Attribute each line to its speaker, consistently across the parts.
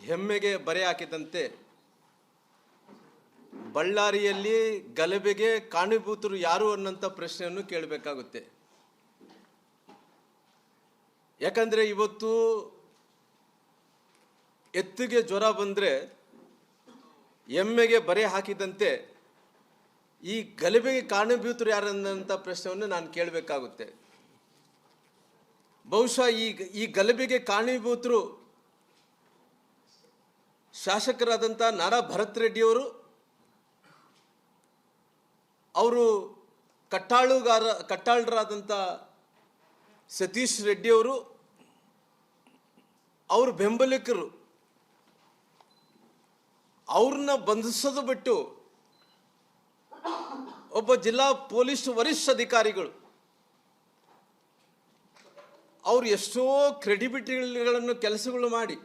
Speaker 1: ಹೆಮ್ಮೆಗೆ ಬರೆ ಹಾಕಿದಂತೆ ಬಳ್ಳಾರಿಯಲ್ಲಿ ಗಲಭೆಗೆ ಕಾರಣೀಭೂತರು ಯಾರು ಅನ್ನೋಂಥ ಪ್ರಶ್ನೆಯನ್ನು ಕೇಳಬೇಕಾಗುತ್ತೆ. ಯಾಕಂದರೆ ಇವತ್ತು ಎತ್ತಿಗೆ ಜ್ವರ ಬಂದರೆ ಎಮ್ಮೆಗೆ ಬರೆ ಹಾಕಿದಂತೆ ಈ ಗಲಭೆಗೆ ಕಾರಣೀಭೂತರು ಯಾರು ಅನ್ನೋಂಥ ಪ್ರಶ್ನೆಯನ್ನು ನಾನು ಕೇಳಬೇಕಾಗುತ್ತೆ. ಬಹುಶಃ ಈ ಗಲಭೆಗೆ ಕಾರಣೀಭೂತರು ಶಾಸಕರಾದಂಥ ನಾರಾ ಭರತ್ ರೆಡ್ಡಿಯವರು, ಅವರು ಕಟ್ಟಾಳರಾದಂಥ ಸತೀಶ್ ರೆಡ್ಡಿಯವರು, ಅವ್ರ ಬೆಂಬಲಿಗರು. ಅವ್ರನ್ನ ಬಂಧಿಸೋದು ಬಿಟ್ಟು ಒಬ್ಬ ಜಿಲ್ಲಾ ಪೊಲೀಸ್ ವರಿಷ್ಠಾಧಿಕಾರಿಗಳು ಅವರು ಎಷ್ಟೋ ಕ್ರೆಡಿಬಿಲಿಟಿಗಳನ್ನು ಕೆಲಸಗಳು ಮಾಡಿ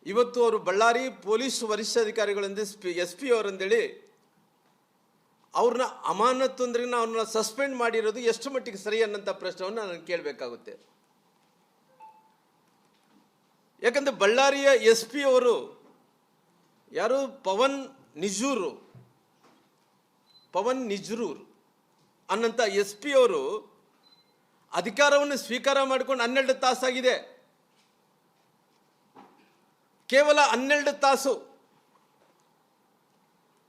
Speaker 1: ಇವತ್ತು ಅವರು ಬಳ್ಳಾರಿ ಪೊಲೀಸ್ ವರಿಷ್ಠಾಧಿಕಾರಿಗಳಿಂದ SP ಅವರಂದೇಳಿ ಅವ್ರನ್ನ ಅಮಾನತು ಅಂದ್ರೆ ಅವ್ರನ್ನ ಸಸ್ಪೆಂಡ್ ಮಾಡಿರೋದು ಎಷ್ಟು ಮಟ್ಟಿಗೆ ಸರಿ ಅನ್ನೋಂಥ ಪ್ರಶ್ನೆಯನ್ನು ನಾನು ಕೇಳಬೇಕಾಗುತ್ತೆ. ಯಾಕಂದರೆ ಬಳ್ಳಾರಿಯ SP ಅವರು ಯಾರು ಪವನ್ ನಿಜ್ರೂರ್ ಅನ್ನಂಥ SP ಅವರು ಅಧಿಕಾರವನ್ನು ಸ್ವೀಕಾರ ಮಾಡಿಕೊಂಡು 12 ತಾಸಾಗಿದೆ. ಕೇವಲ 12 ತಾಸು,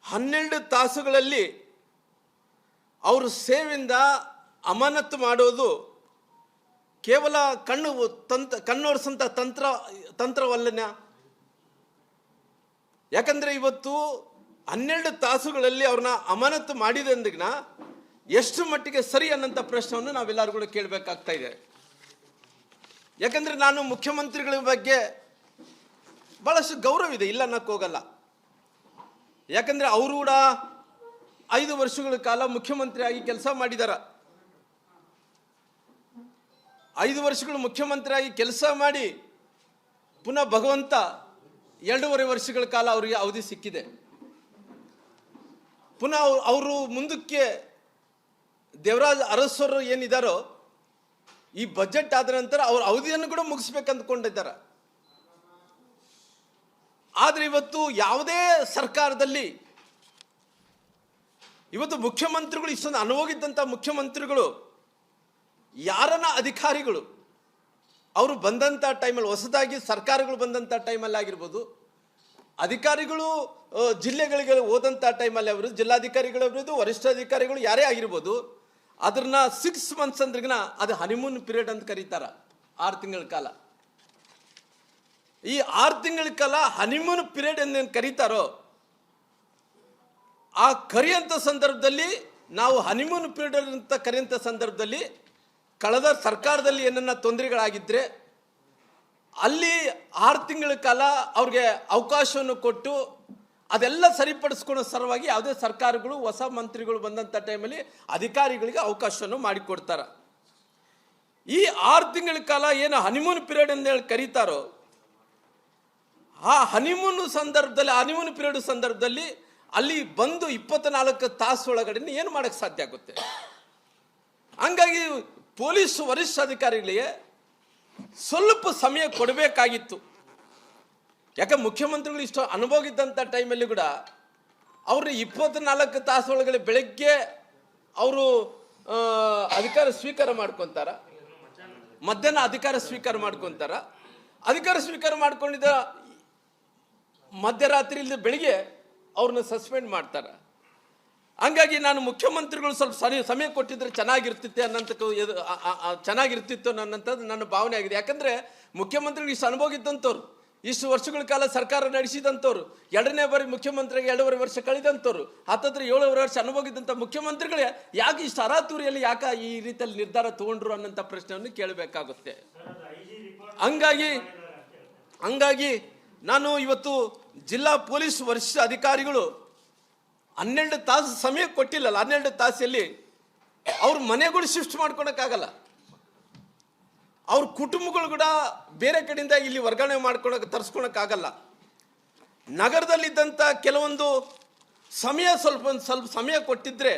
Speaker 1: 12 ತಾಸುಗಳಲ್ಲಿ ಅವರು ಸೇವೆಯಿಂದ ಅಮಾನತು ಮಾಡೋದು ಕೇವಲ ಕಣ್ಣೋಡಿಸಂಥ ತಂತ್ರವಲ್ಲನ. ಯಾಕಂದರೆ ಇವತ್ತು 12 ತಾಸುಗಳಲ್ಲಿ ಅವ್ರನ್ನ ಅಮಾನತು ಮಾಡಿದಂದಿನ ಎಷ್ಟು ಮಟ್ಟಿಗೆ ಸರಿ ಅನ್ನೋಂಥ ಪ್ರಶ್ನೆಯನ್ನು ನಾವೆಲ್ಲರೂ ಕೂಡ ಕೇಳಬೇಕಾಗ್ತಾ ಇದೆ. ಯಾಕಂದರೆ ನಾನು ಮುಖ್ಯಮಂತ್ರಿಗಳ ಬಗ್ಗೆ ಭಾಳಷ್ಟು ಗೌರವ ಇದೆ, ಇಲ್ಲ ಅನ್ನಕ್ಕೆ ಹೋಗಲ್ಲ. ಯಾಕಂದರೆ ಅವರು ಕೂಡ 5 ವರ್ಷಗಳ ಕಾಲ ಮುಖ್ಯಮಂತ್ರಿಯಾಗಿ ಕೆಲಸ ಮಾಡಿದಾರ. 5 ವರ್ಷಗಳು ಮುಖ್ಯಮಂತ್ರಿಯಾಗಿ ಕೆಲಸ ಮಾಡಿ ಪುನಃ ಭಗವಂತ 2.5 ವರ್ಷಗಳ ಕಾಲ ಅವರಿಗೆ ಅವಧಿ ಸಿಕ್ಕಿದೆ. ಪುನಃ ಅವರು ಮುಂದಕ್ಕೆ ದೇವರಾಜ್ ಅರಸರು ಏನಿದ್ದಾರೋ ಈ ಬಜೆಟ್ ಆದ ನಂತರ ಅವ್ರ ಅವಧಿಯನ್ನು ಕೂಡ ಮುಗಿಸ್ಬೇಕಂದ್ಕೊಂಡಿದ್ದಾರೆ. ಆದರೆ ಇವತ್ತು ಯಾವುದೇ ಸರ್ಕಾರದಲ್ಲಿ ಇವತ್ತು ಮುಖ್ಯಮಂತ್ರಿಗಳು ಇಷ್ಟೊಂದು ಅನುಭೋಗಿದ್ದಂಥ ಮುಖ್ಯಮಂತ್ರಿಗಳು ಯಾರನ್ನ ಅಧಿಕಾರಿಗಳು ಅವರು ಬಂದಂಥ ಟೈಮಲ್ಲಿ, ಹೊಸದಾಗಿ ಸರ್ಕಾರಗಳು ಬಂದಂಥ ಟೈಮಲ್ಲಿ ಆಗಿರ್ಬೋದು, ಅಧಿಕಾರಿಗಳು ಜಿಲ್ಲೆಗಳಿಗೆ ಹೋದಂಥ ಟೈಮಲ್ಲಿ ಅವರು ಜಿಲ್ಲಾಧಿಕಾರಿಗಳಾಗಿರ್ಬೋದು, ವರಿಷ್ಠಾಧಿಕಾರಿಗಳು ಯಾರೇ ಆಗಿರ್ಬೋದು, ಅದನ್ನ 6 ಮಂತ್ಸ್ ಅಂದ್ರಿಗಿನ ಅದು ಹನಿಮೂನ್ ಪೀರಿಯಡ್ ಅಂತ ಕರೀತಾರ. 6 ತಿಂಗಳ ಕಾಲ. ಈ 6 ತಿಂಗಳ ಕಾಲ ಹನಿಮೂನ್ ಪೀರಿಯಡ್ ಎಂದೇನು ಕರೀತಾರೋ ಆ ಕರೆಯಂಥ ಸಂದರ್ಭದಲ್ಲಿ, ನಾವು ಹನಿಮೂನ್ ಪೀರಿಯಡ್ ಅಂತ ಕರೆಯಂಥ ಸಂದರ್ಭದಲ್ಲಿ ಕಳೆದ ಸರ್ಕಾರದಲ್ಲಿ ಏನನ್ನ ತೊಂದರೆಗಳಾಗಿದ್ದರೆ ಅಲ್ಲಿ 6 ತಿಂಗಳ ಕಾಲ ಅವ್ರಿಗೆ ಅವಕಾಶವನ್ನು ಕೊಟ್ಟು ಅದೆಲ್ಲ ಸರಿಪಡಿಸ್ಕೊಳ್ಳೋ ಸಲುವಾಗಿ ಯಾವುದೇ ಸರ್ಕಾರಗಳು ಹೊಸ ಮಂತ್ರಿಗಳು ಬಂದಂಥ ಟೈಮಲ್ಲಿ ಅಧಿಕಾರಿಗಳಿಗೆ ಅವಕಾಶವನ್ನು ಮಾಡಿಕೊಡ್ತಾರೆ. ಈ 6 ತಿಂಗಳ ಕಾಲ ಏನು ಹನಿಮೂನ್ ಪೀರಿಯಡ್ ಅಂತ ಹೇಳಿ ಕರೀತಾರೋ ಆ ಹನಿಮೂನ್ ಪೀರಿಯಡ್ ಸಂದರ್ಭದಲ್ಲಿ ಅಲ್ಲಿ ಬಂದು 24 ತಾಸು ಒಳಗಡೆ ಏನು ಮಾಡೋಕ್ಕೆ ಸಾಧ್ಯ ಆಗುತ್ತೆ. ಹಂಗಾಗಿ ಪೊಲೀಸ್ ವರಿಷ್ಠಾಧಿಕಾರಿಗಳಿಗೆ ಸ್ವಲ್ಪ ಸಮಯ ಕೊಡಬೇಕಾಗಿತ್ತು. ಯಾಕೆ ಮುಖ್ಯಮಂತ್ರಿಗಳು ಇಷ್ಟು ಅನುಭೋಗಿದ್ದಂಥ ಟೈಮಲ್ಲಿ ಕೂಡ ಅವ್ರನ್ನ 24 ತಾಸು ಒಳಗಡೆ ಬೆಳಗ್ಗೆ ಅವರು ಅಧಿಕಾರ ಸ್ವೀಕಾರ ಮಾಡ್ಕೊತಾರ, ಮಧ್ಯಾಹ್ನ ಅಧಿಕಾರ ಸ್ವೀಕಾರ ಮಾಡ್ಕೊತಾರ. ಅಧಿಕಾರ ಸ್ವೀಕಾರ ಮಾಡ್ಕೊಂಡಿದ್ದ ಮಧ್ಯರಾತ್ರಿಯಿಂದ ಬೆಳಿಗ್ಗೆ ಅವ್ರನ್ನ ಸಸ್ಪೆಂಡ್ ಮಾಡ್ತಾರೆ. ಹಂಗಾಗಿ ನಾನು ಮುಖ್ಯಮಂತ್ರಿಗಳು ಸ್ವಲ್ಪ ಸಮಯ ಕೊಟ್ಟಿದ್ರೆ ಚೆನ್ನಾಗಿರ್ತಿತ್ತು ಅನ್ನೋಂಥದ್ದು ನನ್ನ ಭಾವನೆ ಆಗಿದೆ. ಯಾಕಂದರೆ ಮುಖ್ಯಮಂತ್ರಿಗಳು ಇಷ್ಟು ಅನುಭೋಗಿದ್ದಂಥವ್ರು, ಇಷ್ಟು ವರ್ಷಗಳ ಕಾಲ ಸರ್ಕಾರ ನಡೆಸಿದಂಥವ್ರು, 2ನೇ ಬಾರಿ ಮುಖ್ಯಮಂತ್ರಿಗೆ 2.5 ವರ್ಷ ಕಳೆದಂಥವ್ರು, 7.5 ವರ್ಷ ಅನುಭೋಗಿದ್ದಂಥ ಮುಖ್ಯಮಂತ್ರಿಗಳೇ ಯಾಕೆ ಇಷ್ಟು ಅರಾತುರಿಯಲ್ಲಿ ಯಾಕೆ ಈ ರೀತಿಯಲ್ಲಿ ನಿರ್ಧಾರ ತಗೊಂಡ್ರು ಅನ್ನೋಂಥ ಪ್ರಶ್ನೆಯನ್ನು ಕೇಳಬೇಕಾಗುತ್ತೆ. ಹಂಗಾಗಿ ನಾನು ಇವತ್ತು ಜಿಲ್ಲಾ ಪೊಲೀಸ್ ವರಿಷ್ಠ ಅಧಿಕಾರಿಗಳು 12 ತಾಸು ಸಮಯ ಕೊಟ್ಟಿಲ್ಲಲ್ಲ, 12 ತಾಸಲ್ಲಿ ಅವ್ರ ಮನೆಗಳು ಶಿಫ್ಟ್ ಮಾಡ್ಕೊಳಕ್ಕಾಗಲ್ಲ. ಅವ್ರ ಕುಟುಂಬಗಳು ಕೂಡ ಬೇರೆ ಕಡೆಯಿಂದ ಇಲ್ಲಿ ವರ್ಗಾವಣೆ ತರಿಸ್ಕೊಳಕ್ಕಾಗಲ್ಲ. ನಗರದಲ್ಲಿದ್ದಂಥ ಕೆಲವೊಂದು ಸ್ವಲ್ಪ ಸಮಯ ಕೊಟ್ಟಿದ್ರೆ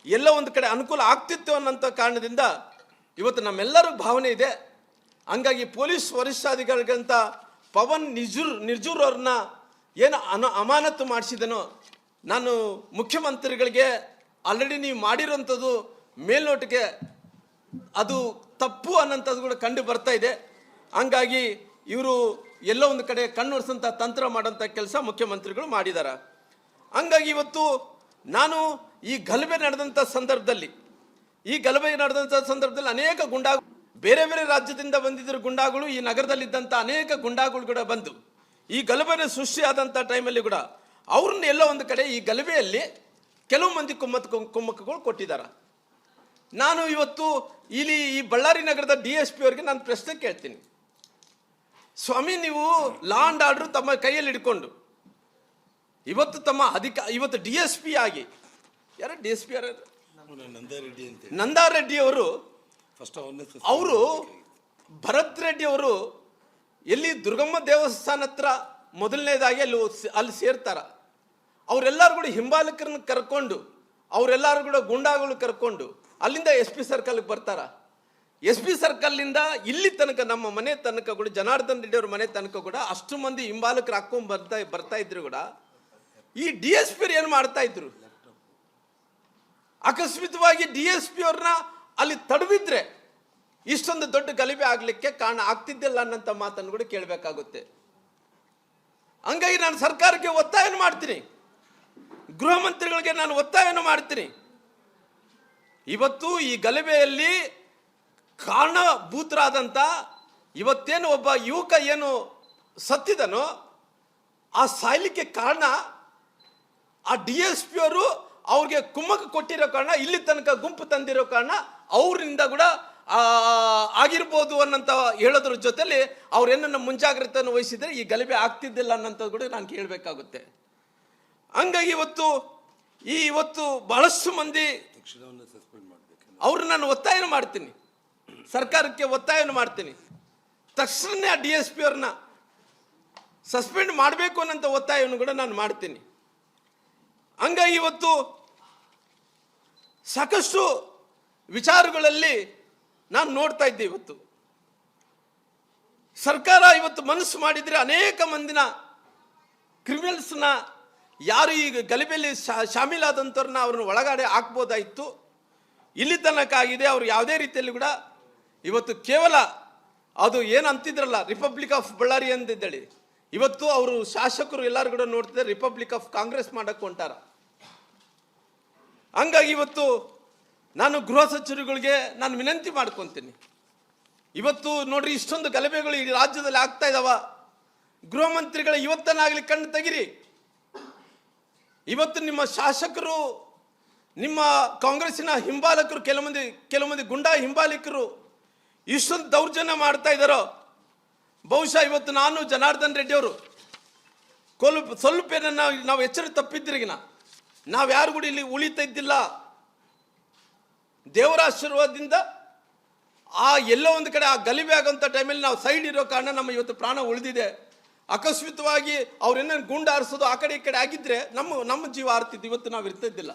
Speaker 1: ಎಲ್ಲ ಒಂದು ಕಡೆ ಅನುಕೂಲ ಆಗ್ತಿತ್ತು ಅನ್ನೋಂಥ ಕಾರಣದಿಂದ ಇವತ್ತು ನಮ್ಮೆಲ್ಲರೂ ಭಾವನೆ ಇದೆ. ಹಂಗಾಗಿ ಪೊಲೀಸ್ ವರಿಷ್ಠಾಧಿಕಾರಿಗಳಂತ ಪವನ್ ನಿರ್ಜೂರ್ ಅವ್ರನ್ನ ಏನು ಅಮಾನತು ಮಾಡಿಸಿದನೋ, ನಾನು ಮುಖ್ಯಮಂತ್ರಿಗಳಿಗೆ ಆಲ್ರೆಡಿ ನೀವು ಮಾಡಿರೋಂಥದ್ದು ಮೇಲ್ನೋಟಕ್ಕೆ ಅದು ತಪ್ಪು ಅನ್ನೋಂಥದ್ದು ಕೂಡ ಕಂಡು ಬರ್ತಾ ಇದೆ. ಹಂಗಾಗಿ ಇವರು ಎಲ್ಲೋ ಒಂದು ಕಡೆ ಕಣ್ಣೊರೆಸಂಥ ತಂತ್ರ ಮಾಡೋಂಥ ಕೆಲಸ ಮುಖ್ಯಮಂತ್ರಿಗಳು ಮಾಡಿದ್ದಾರೆ. ಹಂಗಾಗಿ ಇವತ್ತು ನಾನು ಈ ಗಲಭೆ ನಡೆದಂಥ ಸಂದರ್ಭದಲ್ಲಿ ಅನೇಕ ಗುಂಡಾಗಳು, ಬೇರೆ ಬೇರೆ ರಾಜ್ಯದಿಂದ ಬಂದಿದ್ದರು ಗುಂಡಾಗಳು, ಈ ನಗರದಲ್ಲಿದ್ದಂಥ ಅನೇಕ ಗುಂಡಾಗಳು ಕೂಡ ಬಂದು ಈ ಗಲಭೆ ಸೃಷ್ಟಿಯಾದಂಥ ಟೈಮಲ್ಲಿ ಕೂಡ ಅವ್ರನ್ನ ಎಲ್ಲೋ ಒಂದು ಕಡೆ ಈ ಗಲಭೆಯಲ್ಲಿ ಕೆಲವು ಮಂದಿ ಕುಮ್ಮಕ್ಕಗಳು ಕೊಟ್ಟಿದ್ದಾರೆ. ನಾನು ಇವತ್ತು ಇಲ್ಲಿ ಈ ಬಳ್ಳಾರಿ ನಗರದ DSP ಅವರಿಗೆ ನಾನು ಪ್ರಶ್ನೆ ಕೇಳ್ತೀನಿ. ಸ್ವಾಮಿ, ನೀವು ಲಾ ಅಂಡ್ ಆರ್ಡರ್ ತಮ್ಮ ಕೈಯಲ್ಲಿ ಹಿಡ್ಕೊಂಡು ಇವತ್ತು ತಮ್ಮ ಇವತ್ತು DSP ಆಗಿ ಯಾರು DSP ಯಾರು ನಂದಾರೆಡ್ಡಿ ಅವರು ಭರತ್ ರೆಡ್ಡಿ ಅವರು ಎಲ್ಲಿ ದುರ್ಗಮ್ಮ ದೇವಸ್ಥಾನ ಹತ್ರ ಮೊದಲನೇದಾಗಿ ಅಲ್ಲಿ ಸೇರ್ತಾರ. ಅವರೆಲ್ಲರೂ ಕೂಡ ಹಿಂಬಾಲಕರನ್ನ ಕರ್ಕೊಂಡು, ಅವರೆಲ್ಲರೂ ಕೂಡ ಗುಂಡಾಗಳು ಕರ್ಕೊಂಡು ಅಲ್ಲಿಂದ SP ಸರ್ಕಲ್ಗೆ ಬರ್ತಾರ. SP ಸರ್ಕಲ್ನಿಂದ ಇಲ್ಲಿ ತನಕ ನಮ್ಮ ಮನೆ ತನಕ ಕೂಡ, ಜನಾರ್ದನ್ ರೆಡ್ಡಿ ಅವ್ರ ಮನೆ ತನಕ ಕೂಡ ಅಷ್ಟು ಮಂದಿ ಹಿಂಬಾಲಕರು ಹಾಕೊಂಡ್ ಬರ್ತಾ ಇದ್ರು ಕೂಡ ಈ DSP ಏನು ಮಾಡ್ತಾ ಇದ್ರು? ಅಕಸ್ಮಿತವಾಗಿ DSP ಅವ್ರನ್ನ ಅಲ್ಲಿ ತಡವಿದ್ರೆ ಇಷ್ಟೊಂದು ದೊಡ್ಡ ಗಲಭೆ ಆಗ್ಲಿಕ್ಕೆ ಕಾರಣ ಆಗ್ತಿದ್ದಿಲ್ಲ ಅನ್ನಂತ ಮಾತನ್ನು ಕೂಡ ಕೇಳಬೇಕಾಗುತ್ತೆ. ಹಂಗಾಗಿ ನಾನು ಸರ್ಕಾರಕ್ಕೆ ಒತ್ತಾಯನ ಮಾಡ್ತೀನಿ, ಗೃಹ ಮಂತ್ರಿಗಳಿಗೆ ನಾನು ಒತ್ತಾಯನ ಮಾಡ್ತೀನಿ. ಇವತ್ತು ಈ ಗಲಭೆಯಲ್ಲಿ ಕಾರಣಭೂತರಾದಂಥ ಇವತ್ತೇನು ಒಬ್ಬ ಯುವಕ ಏನು ಸತ್ತಿದನೋ ಆ ಸಾಯ್ಲಿಕ್ಕೆ ಕಾರಣ ಆ DSP ಅವರು ಅವ್ರಿಗೆ ಕುಮ್ಮಕ್ಕ ಕೊಟ್ಟಿರೋ ಕಾರಣ, ಇಲ್ಲಿ ತನಕ ಗುಂಪು ತಂದಿರೋ ಕಾರಣ ಅವರಿಂದ ಕೂಡ ಆಗಿರ್ಬೋದು ಅನ್ನಂತ ಹೇಳೋದ್ರ ಜೊತೆಲಿ ಅವ್ರೇನನ್ನ ಮುಂಜಾಗ್ರತೆಯನ್ನು ವಹಿಸಿದ್ರೆ ಈ ಗಲಭೆ ಆಗ್ತಿದ್ದಿಲ್ಲ ಅನ್ನೋಂಥದ್ದು ಕೂಡ ನಾನು ಕೇಳಬೇಕಾಗುತ್ತೆ. ಹಂಗಾಗಿ ಇವತ್ತು ಬಹಳಷ್ಟು ಮಂದಿ ಅವ್ರನ್ನ ನಾನು ಒತ್ತಾಯನ ಮಾಡ್ತೀನಿ, ಸರ್ಕಾರಕ್ಕೆ ಒತ್ತಾಯನ ಮಾಡ್ತೀನಿ, ತಕ್ಷಣ ಆ DSP ಅವ್ರನ್ನ ಸಸ್ಪೆಂಡ್ ಮಾಡಬೇಕು ಅನ್ನೋಂಥ ಒತ್ತಾಯವನ್ನು ಕೂಡ ನಾನು ಮಾಡ್ತೀನಿ. ಹಂಗಾಗಿ ಇವತ್ತು ಸಾಕಷ್ಟು ವಿಚಾರಗಳಲ್ಲಿ ನಾನು ನೋಡ್ತಾ ಇದ್ದೆ. ಇವತ್ತು ಸರ್ಕಾರ ಇವತ್ತು ಮನಸ್ಸು ಮಾಡಿದರೆ ಅನೇಕ ಮಂದಿನ ಕ್ರಿಮಿನಲ್ಸ್ನ, ಯಾರು ಈಗ ಗಲಭೆಯಲ್ಲಿ ಶಾಮೀಲಾದಂಥವ್ರನ್ನ ಅವ್ರನ್ನ ಒಳಗಡೆ ಹಾಕ್ಬೋದಾಯಿತು. ಇಲ್ಲಿ ತನಕ ಆಗಿದೆ. ಅವರು ಯಾವುದೇ ರೀತಿಯಲ್ಲಿ ಕೂಡ ಇವತ್ತು ಕೇವಲ ಅದು ಏನು ಅಂತಿದ್ರಲ್ಲ ರಿಪಬ್ಲಿಕ್ ಆಫ್ ಬಳ್ಳಾರಿ ಅಂದಿದ್ದೇಳಿ, ಇವತ್ತು ಅವರು ಶಾಸಕರು ಎಲ್ಲರೂ ಕೂಡ ನೋಡ್ತಿದ್ದಾರೆ ರಿಪಬ್ಲಿಕ್ ಆಫ್ ಕಾಂಗ್ರೆಸ್ ಮಾಡಕ್ಕೆ ಹೊಂಟಾರ. ಹಂಗಾಗಿ ಇವತ್ತು ನಾನು ಗೃಹ ಸಚಿವರುಗಳಿಗೆ ನಾನು ವಿನಂತಿ ಮಾಡ್ಕೊತೀನಿ, ಇವತ್ತು ನೋಡ್ರಿ ಇಷ್ಟೊಂದು ಗಲಭೆಗಳು ಈ ರಾಜ್ಯದಲ್ಲಿ ಆಗ್ತಾ ಇದಾವ. ಗೃಹ ಮಂತ್ರಿಗಳ ಇವತ್ತನಾಗಲಿ ಕಣ್ಣು ತೆಗಿರಿ. ಇವತ್ತು ನಿಮ್ಮ ಶಾಸಕರು, ನಿಮ್ಮ ಕಾಂಗ್ರೆಸ್ಸಿನ ಹಿಂಬಾಲಕರು, ಕೆಲವು ಮಂದಿ ಗುಂಡಾ ಹಿಂಬಾಲಕರು ಇಷ್ಟೊಂದು ದೌರ್ಜನ್ಯ ಮಾಡ್ತಾ ಇದ್ದಾರೋ, ಬಹುಶಃ ಇವತ್ತು ನಾನು ಜನಾರ್ದನ್ ರೆಡ್ಡಿ ಅವರು ಸ್ವಲ್ಪ ಏನನ್ನ ನಾವು ಎಚ್ಚರ ತಪ್ಪಿದ್ರಿಗಿನ ನಾವು ಯಾರು ಕೂಡ ಇಲ್ಲಿ ಉಳಿತಾ ಇದ್ದಿಲ್ಲ. ದೇವರ ಆಶೀರ್ವಾದದಿಂದ ಎಲ್ಲೋ ಒಂದು ಕಡೆ ಆ ಗಲಭೆ ಆಗೋಂಥ ಟೈಮಲ್ಲಿ ನಾವು ಸೈಡ್ ಇರೋ ಕಾರಣ ನಮ್ಮ ಇವತ್ತು ಪ್ರಾಣ ಉಳಿದಿದೆ. ಅಕಸ್ಮಿತವಾಗಿ ಅವ್ರೇನೇನು ಗುಂಡು ಹಾರಿಸೋದು ಆ ಕಡೆ ಈ ಕಡೆ ಆಗಿದ್ರೆ ನಮ್ಮ ಜೀವ ಹಾರ್ತಿದ್ದು, ಇವತ್ತು ನಾವು ಇರ್ತಿದ್ದಿಲ್ಲ.